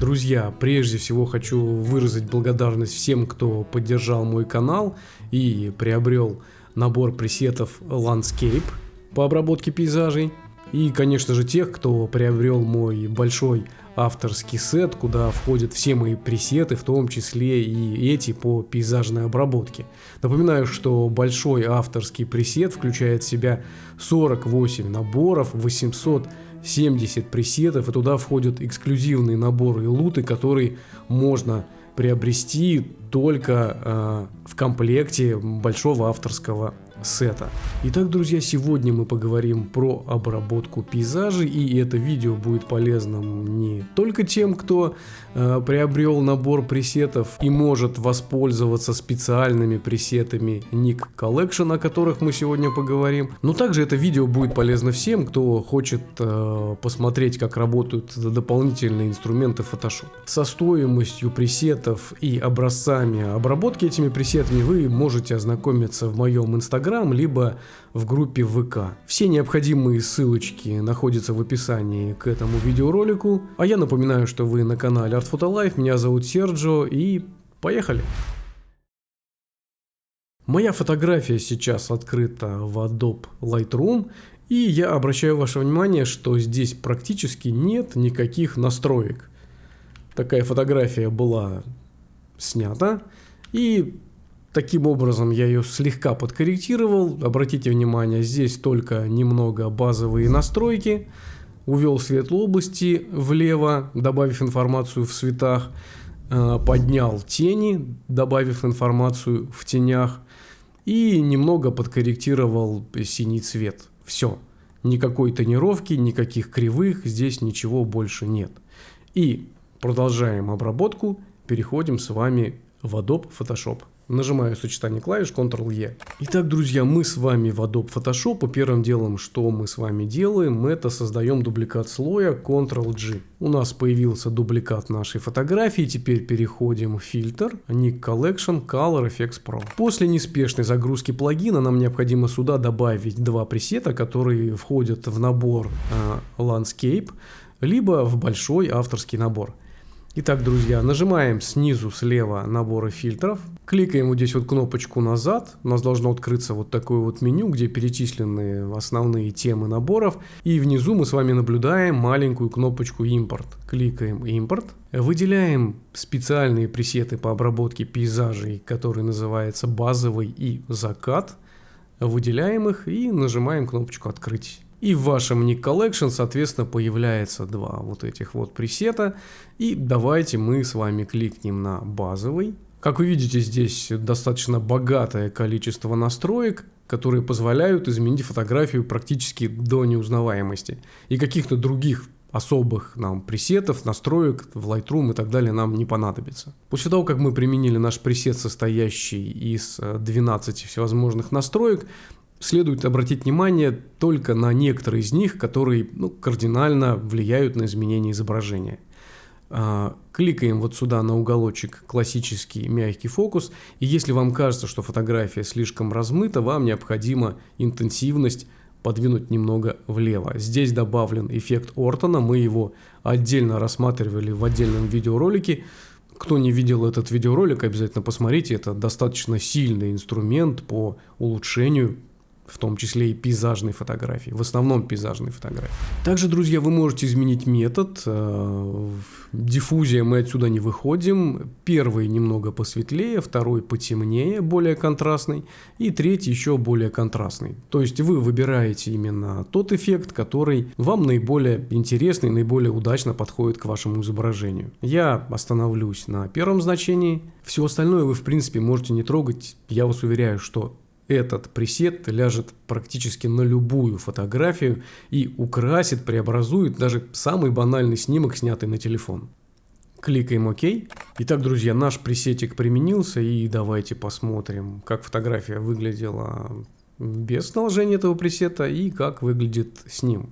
Друзья, прежде всего хочу выразить благодарность всем, кто поддержал мой канал и приобрел набор пресетов Landscape по обработке пейзажей. И, конечно же, тех, кто приобрел мой большой авторский сет, куда входят все мои пресеты, в том числе и эти по пейзажной обработке. Напоминаю, что большой авторский пресет включает в себя 48 наборов, 870 пресетов, и туда входят эксклюзивные наборы и луты, которые можно приобрести только в комплекте большого авторского сета. Итак, друзья, сегодня мы поговорим про обработку пейзажей, и это видео будет полезным не только тем, кто приобрел набор пресетов и может воспользоваться специальными пресетами Ник Collection, о которых мы сегодня поговорим, но также это видео будет полезно всем, кто хочет посмотреть, как работают дополнительные инструменты Photoshop. Со стоимостью пресетов и образцами обработки этими пресетами вы можете ознакомиться в моем инстаграме, либо в группе ВК. Все необходимые ссылочки находятся в описании к этому видеоролику. А я напоминаю, что вы на канале Art Photo Life, меня зовут Серджио, и поехали! Моя фотография сейчас открыта в Adobe Lightroom, и я обращаю ваше внимание, что здесь практически нет никаких настроек. Такая фотография была снята, и таким образом я ее слегка подкорректировал. Обратите внимание, здесь только немного базовые настройки. Увел светлые области влево, добавив информацию в цветах. Поднял тени, добавив информацию в тенях. И немного подкорректировал синий цвет. Все. Никакой тонировки, никаких кривых, здесь ничего больше нет. И продолжаем обработку. Переходим с вами в Adobe Photoshop. Нажимаю сочетание клавиш Ctrl-E. Итак, друзья, мы с вами в Adobe Photoshop. И первым делом, что мы с вами делаем, это создаем дубликат слоя Ctrl-G. У нас появился дубликат нашей фотографии. Теперь переходим в фильтр Nik Collection Color Efex Pro. После неспешной загрузки плагина нам необходимо сюда добавить два пресета, которые входят в набор Landscape, либо в большой авторский набор. Итак, друзья, нажимаем снизу слева наборы фильтров, кликаем вот здесь вот кнопочку назад, у нас должно открыться вот такое вот меню, где перечислены основные темы наборов, и внизу мы с вами наблюдаем маленькую кнопочку импорт. Кликаем импорт, выделяем специальные пресеты по обработке пейзажей, которые называются базовый и закат, выделяем их и нажимаем кнопочку открыть. И в вашем Nik Collection, соответственно, появляется два вот этих вот пресета. И давайте мы с вами кликнем на базовый. Как вы видите, здесь достаточно богатое количество настроек, которые позволяют изменить фотографию практически до неузнаваемости. И каких-то других особых нам пресетов, настроек в Lightroom и так далее нам не понадобится. После того, как мы применили наш пресет, состоящий из 12 всевозможных настроек, следует обратить внимание только на некоторые из них, которые кардинально влияют на изменение изображения. Кликаем вот сюда на уголочек классический мягкий фокус, и если вам кажется, что фотография слишком размыта, вам необходимо интенсивность подвинуть немного влево. Здесь добавлен эффект Ортона, мы его отдельно рассматривали в отдельном видеоролике. Кто не видел этот видеоролик, обязательно посмотрите, это достаточно сильный инструмент по улучшению в том числе и пейзажной фотографии, в основном пейзажной фотографии. Также, друзья, вы можете изменить метод. Диффузия, мы отсюда не выходим. Первый немного посветлее, второй потемнее, более контрастный, и третий еще более контрастный. То есть вы выбираете именно тот эффект, который вам наиболее интересный, наиболее удачно подходит к вашему изображению. Я остановлюсь на первом значении. Все остальное вы, в принципе, можете не трогать. Я вас уверяю, что этот пресет ляжет практически на любую фотографию и украсит, преобразует даже самый банальный снимок, снятый на телефон. Кликаем ОК. Итак, друзья, наш пресетик применился, и давайте посмотрим, как фотография выглядела без наложения этого пресета и как выглядит с ним.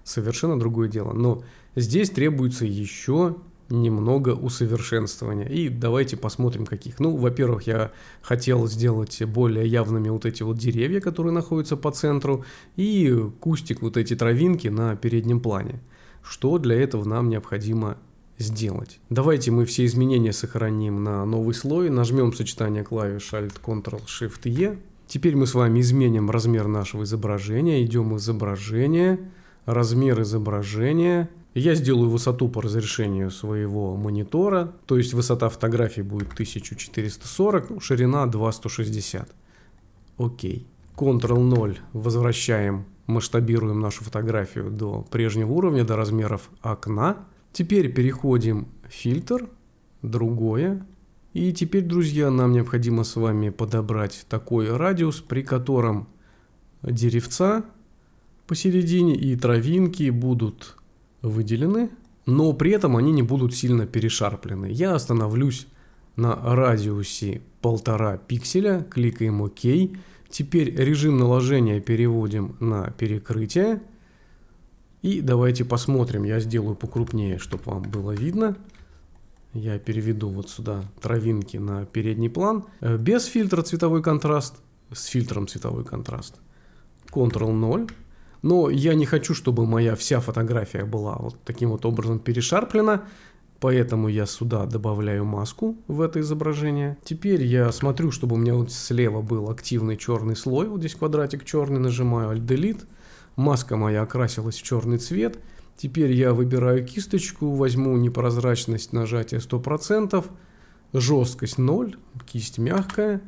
Совершенно другое дело. Но здесь требуется еще немного усовершенствования. И давайте посмотрим каких. Ну, во-первых, я хотел сделать более явными вот эти вот деревья, которые находятся по центру, и кустик, вот эти травинки на переднем плане. Что для этого нам необходимо сделать. Давайте мы все изменения сохраним на новый слой, нажмем сочетание клавиш Alt-Ctrl-Shift-E. Теперь мы с вами изменим размер нашего изображения, идем в изображение, размер изображения. Я сделаю высоту по разрешению своего монитора, то есть высота фотографии будет 1440, ширина 2160. Окей. Ctrl-0 возвращаем, масштабируем нашу фотографию до прежнего уровня, до размеров окна. Теперь переходим в фильтр, другое. И теперь, друзья, нам необходимо с вами подобрать такой радиус, при котором деревца посередине и травинки будут выделены, но при этом они не будут сильно перешарплены. Я остановлюсь на радиусе 1,5 пикселя, кликаем ОК. Теперь режим наложения переводим на перекрытие. И давайте посмотрим, я сделаю покрупнее, чтобы вам было видно. Я переведу вот сюда травинки на передний план. Без фильтра цветовой контраст, с фильтром цветовой контраст. Ctrl-0. Но я не хочу, чтобы моя вся фотография была вот таким вот образом перешарплена. Поэтому я сюда добавляю маску в это изображение. Теперь я смотрю, чтобы у меня вот слева был активный черный слой. Вот здесь квадратик черный, нажимаю Alt-Delete. Маска моя окрасилась в черный цвет. Теперь я выбираю кисточку, возьму непрозрачность нажатия 100%, жесткость 0, кисть мягкая.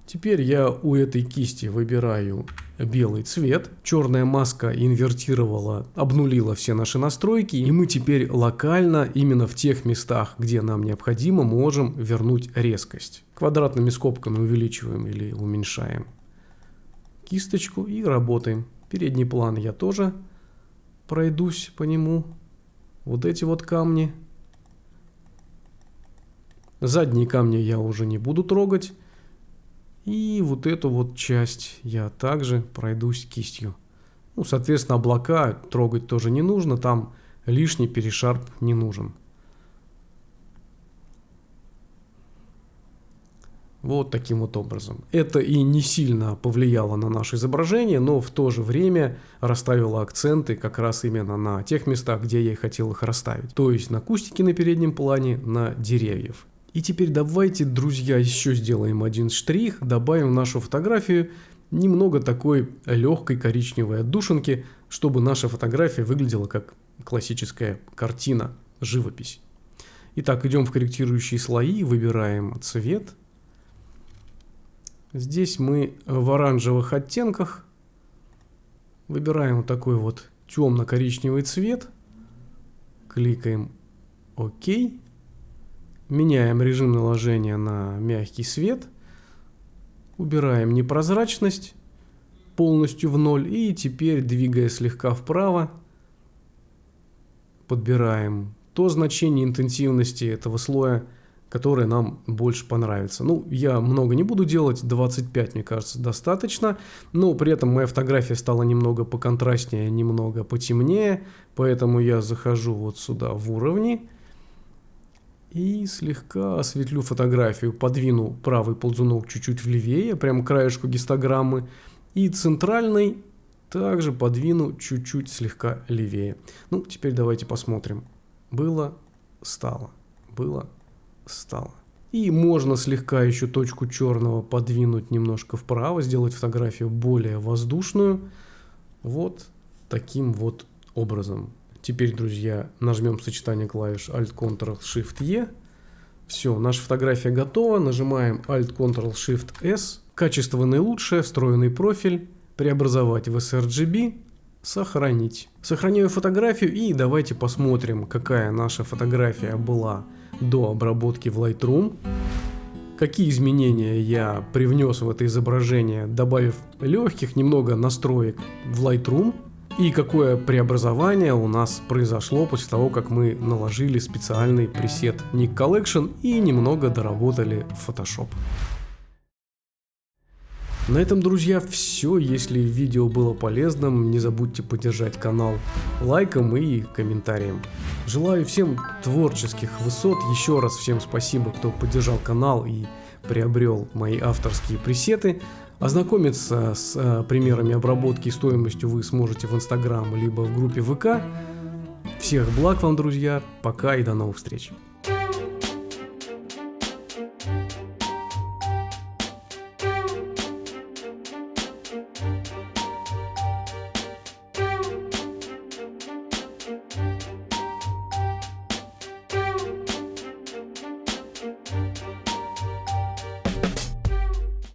Теперь я у этой кисти выбираю белый цвет. Черная маска инвертировала, обнулила все наши настройки. И мы теперь локально, именно в тех местах, где нам необходимо, можем вернуть резкость. Квадратными скобками увеличиваем или уменьшаем кисточку и работаем. Передний план я тоже пройдусь по нему. Вот эти вот камни. Задние камни я уже не буду трогать. И вот эту вот часть я также пройдусь кистью. Ну, соответственно, облака трогать тоже не нужно. Там лишний перешарп не нужен. Вот таким вот образом. Это и не сильно повлияло на наше изображение, но в то же время расставило акценты как раз именно на тех местах, где я и хотел их расставить. То есть на кустики на переднем плане, на деревьев. И теперь давайте, друзья, еще сделаем один штрих, добавим в нашу фотографию немного такой легкой коричневой отдушинки, чтобы наша фотография выглядела как классическая картина, живопись. Итак, идем в корректирующие слои, выбираем цвет. Здесь мы в оранжевых оттенках выбираем вот такой вот темно-коричневый цвет, кликаем ОК. Меняем режим наложения на мягкий свет. Убираем непрозрачность полностью в 0. И теперь, двигая слегка вправо, подбираем то значение интенсивности этого слоя, которое нам больше понравится. Ну, я много не буду делать. 25, мне кажется, достаточно. Но при этом моя фотография стала немного поконтрастнее, немного потемнее. Поэтому я захожу вот сюда в уровни. И слегка осветлю фотографию, подвину правый ползунок чуть-чуть влевее, прямо к краешку гистограммы. И центральный также подвину чуть-чуть слегка левее. Ну, теперь давайте посмотрим. Было, стало. Было, стало. И можно слегка еще точку черного подвинуть немножко вправо, сделать фотографию более воздушную. Вот таким вот образом. Теперь, друзья, нажмем сочетание клавиш Alt-Ctrl-Shift-E. Все, наша фотография готова. Нажимаем Alt-Ctrl-Shift-S. Качество наилучшее, встроенный профиль. Преобразовать в sRGB. Сохранить. Сохраняю фотографию и давайте посмотрим, какая наша фотография была до обработки в Lightroom. Какие изменения я привнес в это изображение, добавив легких немного настроек в Lightroom. И какое преобразование у нас произошло после того, как мы наложили специальный пресет Nik Collection и немного доработали Photoshop. На этом, друзья, все. Если видео было полезным, не забудьте поддержать канал лайком и комментарием. Желаю всем творческих высот. Еще раз всем спасибо, кто поддержал канал и приобрел мои авторские пресеты. Ознакомиться с примерами обработки и стоимостью вы сможете в Instagram либо в группе ВК. Всех благ вам, друзья, пока и до новых встреч.